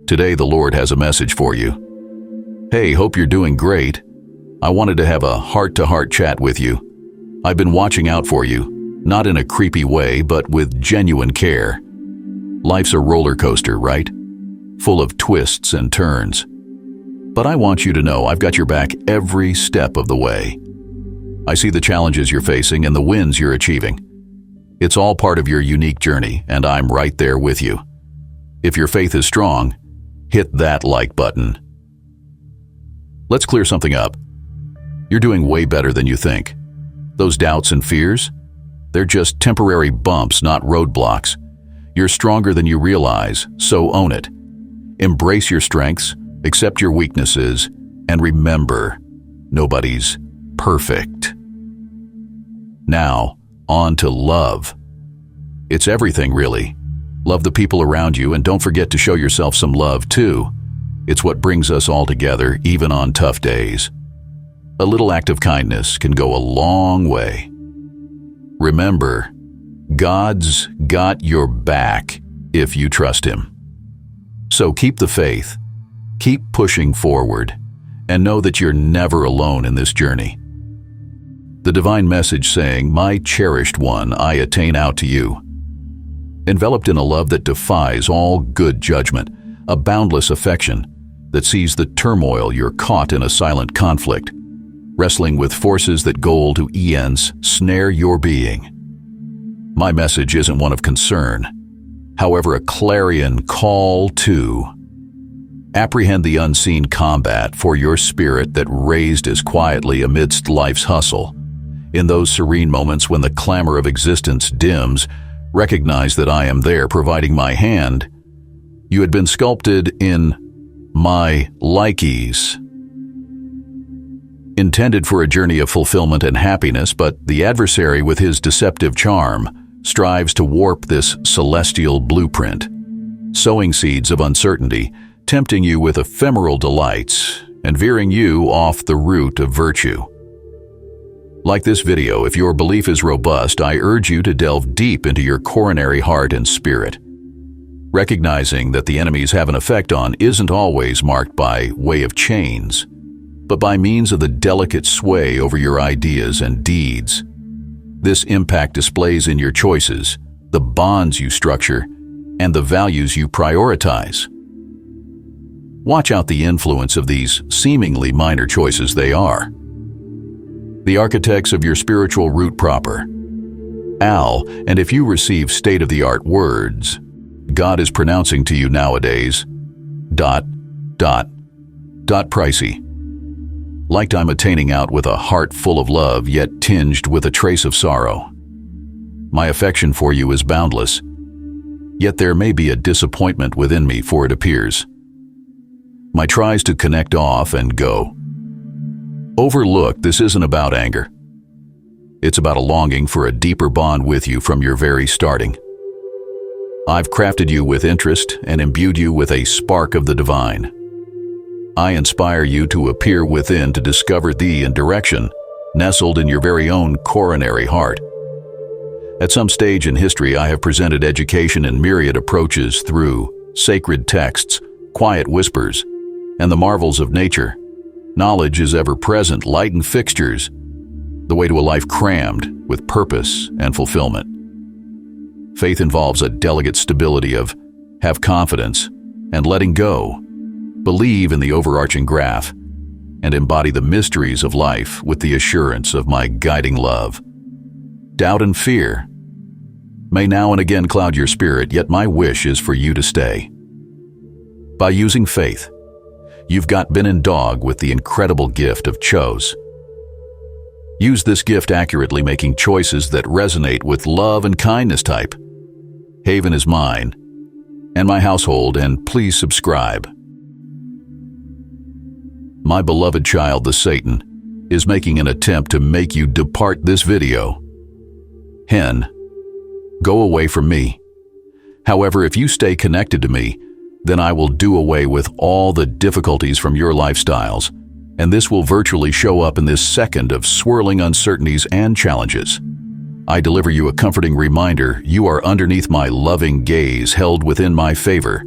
Today the Lord has a message for you. Hey, hope you're doing great. I wanted to have a heart-to-heart chat with you. I've been watching out for you, not in a creepy way, but with genuine care. Life's a roller coaster, right? Full of twists and turns. But I want you to know I've got your back every step of the way. I see the challenges you're facing and the wins you're achieving. It's all part of your unique journey, and I'm right there with you. If your faith is strong, hit that like button. Let's clear something up. You're doing way better than you think. Those doubts and fears, they're just temporary bumps, not roadblocks. You're stronger than you realize, so own it. Embrace your strengths, accept your weaknesses, and remember, nobody's perfect. Now, on to love. It's everything, really. Love the people around you, and don't forget to show yourself some love, too. It's what brings us all together, even on tough days. A little act of kindness can go a long way. Remember, God's got your back if you trust Him. So keep the faith, keep pushing forward, and know that you're never alone in this journey. The divine message saying, "My cherished one, I attain out to you." Enveloped in a love that defies all good judgment, a boundless affection that sees the turmoil you're caught in a silent conflict, wrestling with forces that goal to snare your being. My message isn't one of concern, however a clarion call to apprehend the unseen combat for your spirit that raised as quietly amidst life's hustle. In those serene moments when the clamor of existence dims, recognize that I am there providing my hand. You had been sculpted in my likeness, intended for a journey of fulfillment and happiness, but the adversary with his deceptive charm strives to warp this celestial blueprint, sowing seeds of uncertainty, tempting you with ephemeral delights, and veering you off the route of virtue. Like this video, if your belief is robust, I urge you to delve deep into your coronary heart and spirit. Recognizing that the enemies have an effect on isn't always marked by way of chains, but by means of the delicate sway over your ideas and deeds. This impact displays in your choices, the bonds you structure, and the values you prioritize. Watch out the influence of these seemingly minor choices. They are the architects of your spiritual root proper. And if you receive state-of-the-art words, God is pronouncing to you nowadays, ... pricey. Like I'm attaining out with a heart full of love, yet tinged with a trace of sorrow. My affection for you is boundless, yet there may be a disappointment within me, for it appears my tries to connect off and go. Overlook, this isn't about anger. It's about a longing for a deeper bond with you from your very starting. I've crafted you with interest and imbued you with a spark of the divine. I inspire you to appear within to discover thee in direction, nestled in your very own coronary heart. At some stage in history, I have presented education in myriad approaches through sacred texts, quiet whispers, and the marvels of nature. Knowledge is ever present, light and fixtures, the way to a life crammed with purpose and fulfillment. Faith involves a delicate stability of have confidence and letting go, believe in the overarching graph, and embody the mysteries of life with the assurance of my guiding love. Doubt and fear may now and again cloud your spirit, yet my wish is for you to stay. By using faith, you've been endowed with the incredible gift of choice. Use this gift accurately, making choices that resonate with love and kindness type. Haven is mine and my household, and please subscribe. My beloved child, the Satan, is making an attempt to make you depart this video. Go away from me. However, if you stay connected to me, then I will do away with all the difficulties from your lifestyles, and this will virtually show up in this second of swirling uncertainties and challenges. I deliver you a comforting reminder: you are underneath my loving gaze, held within my favor.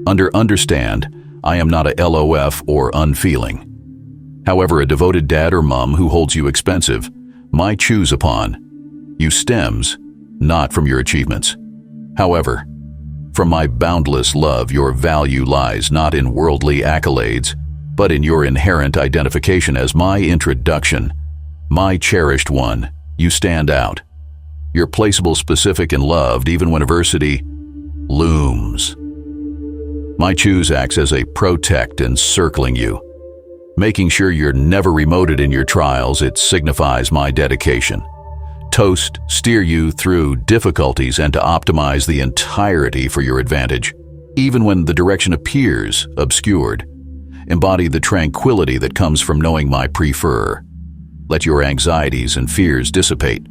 Understand, I am not a LOF or unfeeling. However, a devoted dad or mom who holds you expensive, my choose upon you stems not from your achievements. However, from my boundless love, your value lies not in worldly accolades, but in your inherent identification as my introduction, my cherished one. You stand out. You're placeable, specific, and loved even when adversity looms. My choose acts as a protect encircling you, making sure you're never remoted in your trials. It signifies my dedication. Toast, steer you through difficulties and to optimize the entirety for your advantage, even when the direction appears obscured. Embody the tranquility that comes from knowing my prefer. Let your anxieties and fears dissipate.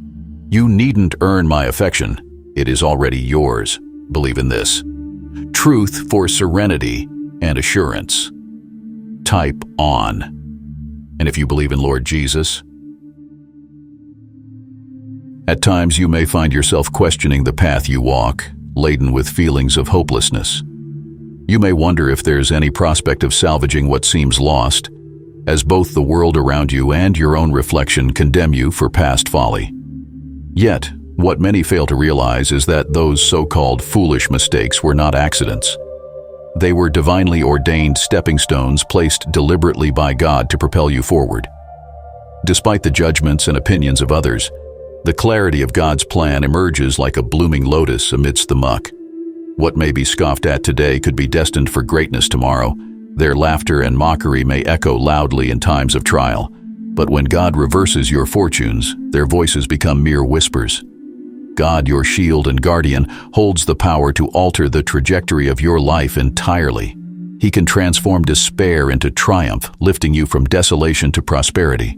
You needn't earn my affection. It is already yours. Believe in this. Truth for serenity and assurance. Type on. And if you believe in Lord Jesus, at times you may find yourself questioning the path you walk, laden with feelings of hopelessness. You may wonder if there's any prospect of salvaging what seems lost, as both the world around you and your own reflection condemn you for past folly. Yet, what many fail to realize is that those so-called foolish mistakes were not accidents. They were divinely ordained stepping stones placed deliberately by God to propel you forward. Despite the judgments and opinions of others, the clarity of God's plan emerges like a blooming lotus amidst the muck. What may be scoffed at today could be destined for greatness tomorrow. Their laughter and mockery may echo loudly in times of trial, but when God reverses your fortunes, their voices become mere whispers. God, your shield and guardian, holds the power to alter the trajectory of your life entirely. He can transform despair into triumph, lifting you from desolation to prosperity.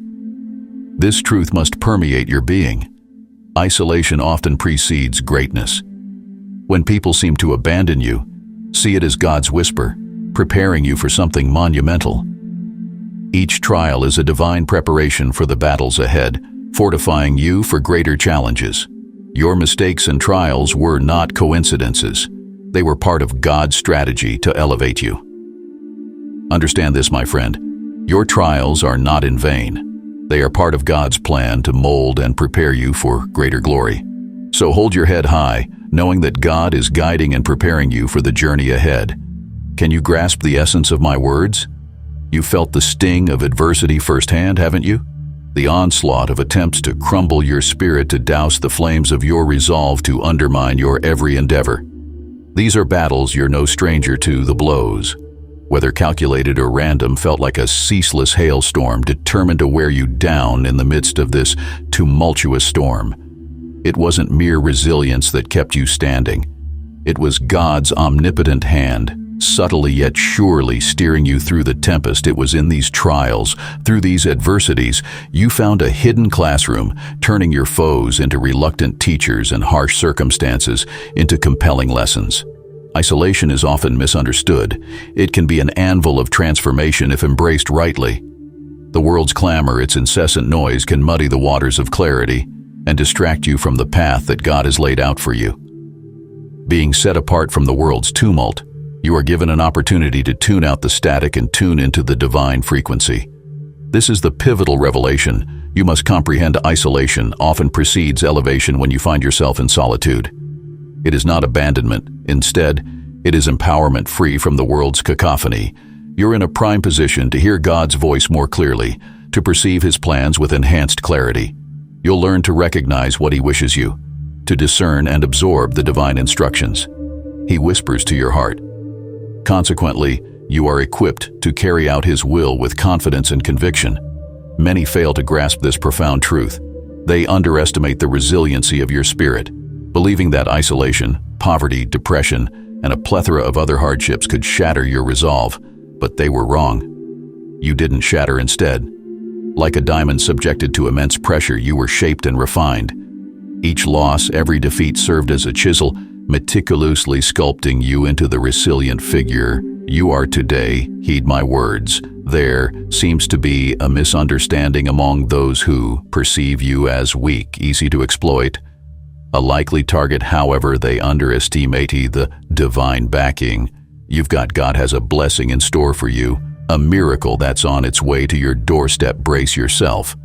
This truth must permeate your being. Isolation often precedes greatness. When people seem to abandon you, see it as God's whisper, preparing you for something monumental. Each trial is a divine preparation for the battles ahead, fortifying you for greater challenges. Your mistakes and trials were not coincidences. They were part of God's strategy to elevate you. Understand this, my friend. Your trials are not in vain. They are part of God's plan to mold and prepare you for greater glory. So hold your head high, knowing that God is guiding and preparing you for the journey ahead. Can you grasp the essence of my words? You felt the sting of adversity firsthand, haven't you? The onslaught of attempts to crumble your spirit, to douse the flames of your resolve, to undermine your every endeavor. These are battles you're no stranger to. The blows, whether calculated or random, felt like a ceaseless hailstorm determined to wear you down in the midst of this tumultuous storm. It wasn't mere resilience that kept you standing. It was God's omnipotent hand, subtly yet surely steering you through the tempest. It was in these trials, through these adversities, you found a hidden classroom, turning your foes into reluctant teachers and harsh circumstances into compelling lessons. Isolation is often misunderstood. It can be an anvil of transformation if embraced rightly. The world's clamor, its incessant noise, can muddy the waters of clarity and distract you from the path that God has laid out for you. Being set apart from the world's tumult, you are given an opportunity to tune out the static and tune into the divine frequency. This is the pivotal revelation. You must comprehend isolation often precedes elevation when you find yourself in solitude. It is not abandonment. Instead, it is empowerment free from the world's cacophony. You're in a prime position to hear God's voice more clearly, to perceive His plans with enhanced clarity. You'll learn to recognize what He wishes you, to discern and absorb the divine instructions He whispers to your heart. Consequently, you are equipped to carry out His will with confidence and conviction. Many fail to grasp this profound truth. They underestimate the resiliency of your spirit, believing that isolation, poverty, depression, and a plethora of other hardships could shatter your resolve, but they were wrong. You didn't shatter. Instead, like a diamond subjected to immense pressure, you were shaped and refined. Each loss, every defeat served as a chisel, meticulously sculpting you into the resilient figure you are today. Heed my words. There seems to be a misunderstanding among those who perceive you as weak, easy to exploit, a likely target. However, they underestimate the divine backing You've got God has a blessing in store for you, a miracle that's on its way to your doorstep. Brace yourself,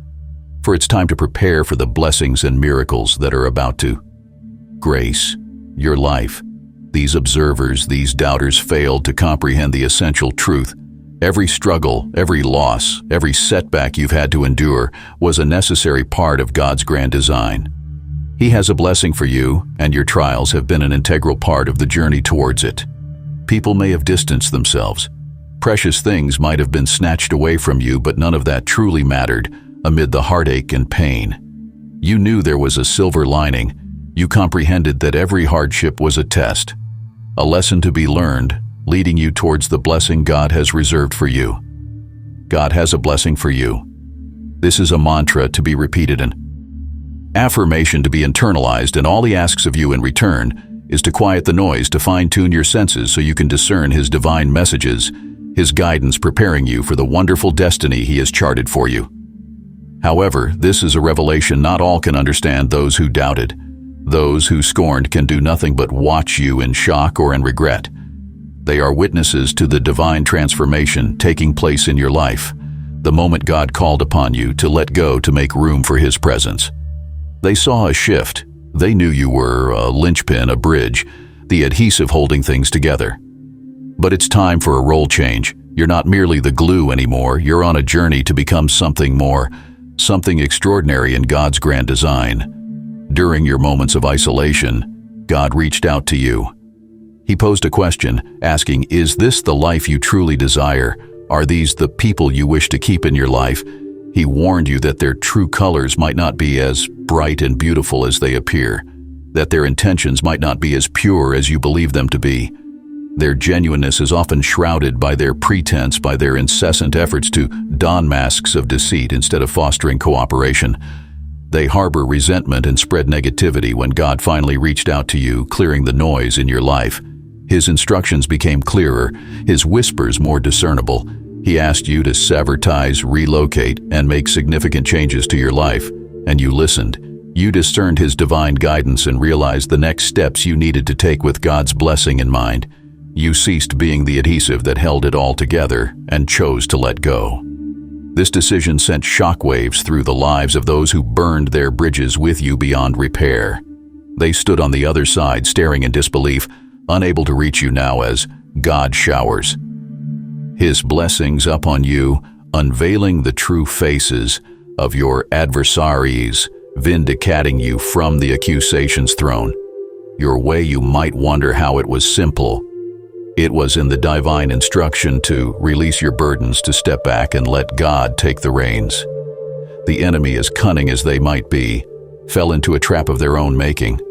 for it's time to prepare for the blessings and miracles that are about to grace your life. These observers, these doubters failed to comprehend the essential truth. Every struggle, every loss, every setback you've had to endure was a necessary part of God's grand design. He has a blessing for you, and your trials have been an integral part of the journey towards it. People may have distanced themselves. Precious things might have been snatched away from you, but none of that truly mattered amid the heartache and pain. You knew there was a silver lining. You comprehended that every hardship was a test, a lesson to be learned, leading you towards the blessing God has reserved for you. God has a blessing for you. This is a mantra to be repeated, an affirmation to be internalized, and all He asks of you in return is to quiet the noise, to fine-tune your senses so you can discern His divine messages, His guidance preparing you for the wonderful destiny He has charted for you. However, this is a revelation not all can understand. Those who doubted, those who scorned can do nothing but watch you in shock or in regret. They are witnesses to the divine transformation taking place in your life, the moment God called upon you to let go to make room for His presence. They saw a shift. They knew you were a linchpin, a bridge, the adhesive holding things together. But it's time for a role change. You're not merely the glue anymore. You're on a journey to become something more, something extraordinary in God's grand design. During your moments of isolation, God reached out to you. He posed a question, asking, "Is this the life you truly desire? Are these the people you wish to keep in your life?" He warned you that their true colors might not be as bright and beautiful as they appear, that their intentions might not be as pure as you believe them to be. Their genuineness is often shrouded by their pretense, by their incessant efforts to don masks of deceit instead of fostering cooperation. They harbor resentment and spread negativity. When God finally reached out to you, clearing the noise in your life, His instructions became clearer, His whispers more discernible. He asked you to sever ties, relocate, and make significant changes to your life, and you listened. You discerned His divine guidance and realized the next steps you needed to take with God's blessing in mind. You ceased being the adhesive that held it all together and chose to let go. This decision sent shockwaves through the lives of those who burned their bridges with you beyond repair. They stood on the other side, staring in disbelief, unable to reach you now as God showers His blessings upon you, unveiling the true faces of your adversaries, vindicating you from the accusations thrown your way. You might wonder how it was simple. It was in the divine instruction to release your burdens, to step back and let God take the reins. The enemy, as cunning as they might be, fell into a trap of their own making.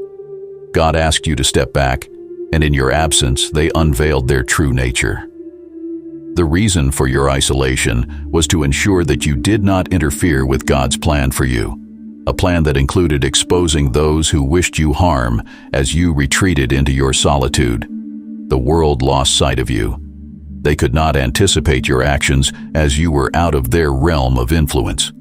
God asked you to step back, and in your absence, they unveiled their true nature. The reason for your isolation was to ensure that you did not interfere with God's plan for you, a plan that included exposing those who wished you harm as you retreated into your solitude. The world lost sight of you. They could not anticipate your actions as you were out of their realm of influence.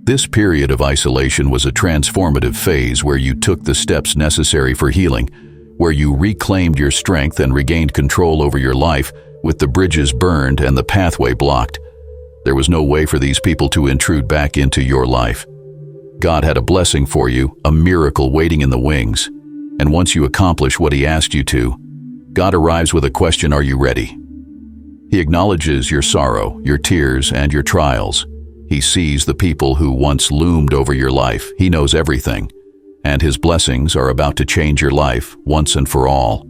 This period of isolation was a transformative phase where you took the steps necessary for healing, where you reclaimed your strength and regained control over your life. With the bridges burned and the pathway blocked, there was no way for these people to intrude back into your life. God had a blessing for you, a miracle waiting in the wings. And once you accomplish what He asked you to, God arrives with a question: are you ready? He acknowledges your sorrow, your tears, and your trials. He sees the people who once loomed over your life. He knows everything, and His blessings are about to change your life once and for all.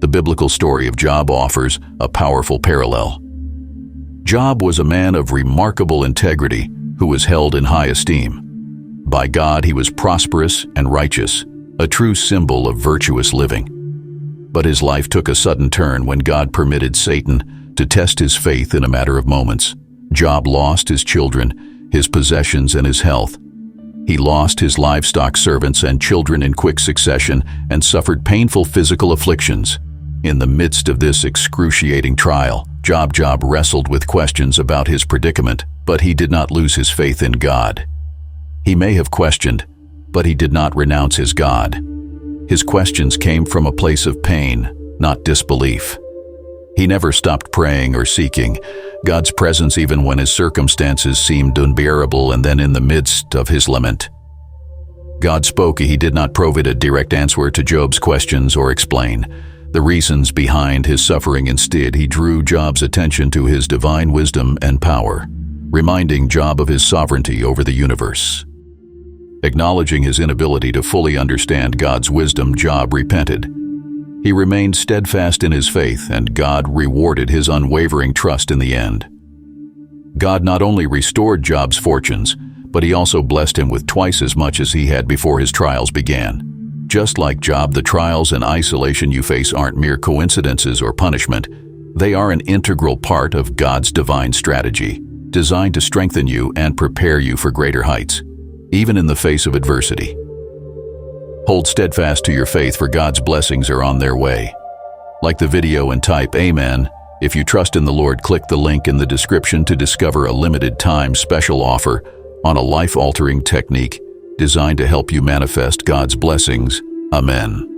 The biblical story of Job offers a powerful parallel. Job was a man of remarkable integrity who was held in high esteem. By God, he was prosperous and righteous, a true symbol of virtuous living. But his life took a sudden turn when God permitted Satan to test his faith in a matter of moments. Job lost his children, his possessions, and his health. He lost his livestock, servants, and children in quick succession and suffered painful physical afflictions. In the midst of this excruciating trial, Job wrestled with questions about his predicament, but he did not lose his faith in God. He may have questioned, but he did not renounce his God. His questions came from a place of pain, not disbelief. He never stopped praying or seeking God's presence even when his circumstances seemed unbearable and then in the midst of his lament. God spoke, he did not provide a direct answer to Job's questions or explain the reasons behind his suffering. Instead, he drew Job's attention to his divine wisdom and power, reminding Job of his sovereignty over the universe. Acknowledging his inability to fully understand God's wisdom, Job repented. He remained steadfast in his faith, and God rewarded his unwavering trust in the end. God not only restored Job's fortunes, but he also blessed him with twice as much as he had before his trials began. Just like Job, the trials and isolation you face aren't mere coincidences or punishment. They are an integral part of God's divine strategy, designed to strengthen you and prepare you for greater heights, even in the face of adversity. Hold steadfast to your faith, for God's blessings are on their way. Like the video and type Amen. If you trust in the Lord, click the link in the description to discover a limited-time special offer on a life-altering technique designed to help you manifest God's blessings. Amen.